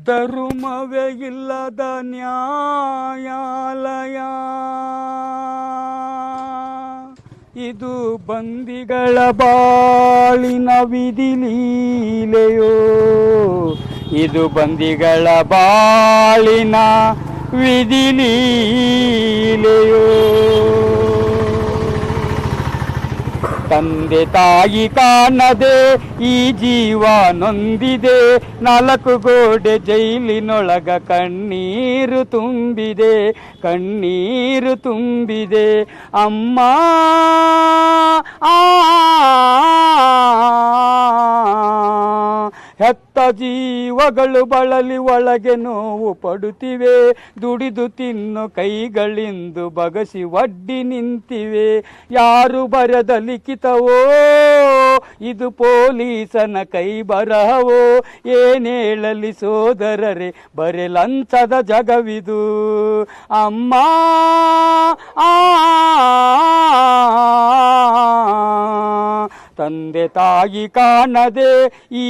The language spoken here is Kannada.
ಧರ್ಮವೇ ಇಲ್ಲದ ನ್ಯಾಯಾಲಯ, ಇದು ಬಂದಿಗಳ ಬಾಳಿನ ವಿಧಿಲೀಲೆಯೋ, ಇದು ಬಂದಿಗಳ ಬಾಳಿನ ವಿಧಿಲೀಲೆಯೋ. ತಂದೆ ತಾಯಿ ಕಾಣದೆ ಈ ಜೀವ ನೊಂದಿದೆ, ನಾಲ್ಕು ಗೋಡೆ ಜೈಲಿನೊಳಗ ಕಣ್ಣೀರು ತುಂಬಿದೆ, ಕಣ್ಣೀರು ತುಂಬಿದೆ. ಅಮ್ಮ ಹೆತ್ತ ಜೀವಗಳು ಬಳಲಿ ಒಳಗೆ ನೋವು ಪಡುತ್ತಿವೆ, ದುಡಿದು ತಿನ್ನು ಕೈಗಳಿಂದು ಬಗಸಿ ಒಡ್ಡಿ ನಿಂತಿವೆ. ಯಾರು ಬರೆದ ಲಿಖಿತವೋ ಇದು ಪೊಲೀಸನ ಕೈ ಬರಹವೋ, ಏನೇಳಲಿ ಸೋದರರೆ ಬರೆ ಲಂಚದ ಜಗವಿದು. ಅಮ್ಮ ತಂದೆ ತಾಯಿ ಕಾಣದೆ ಈ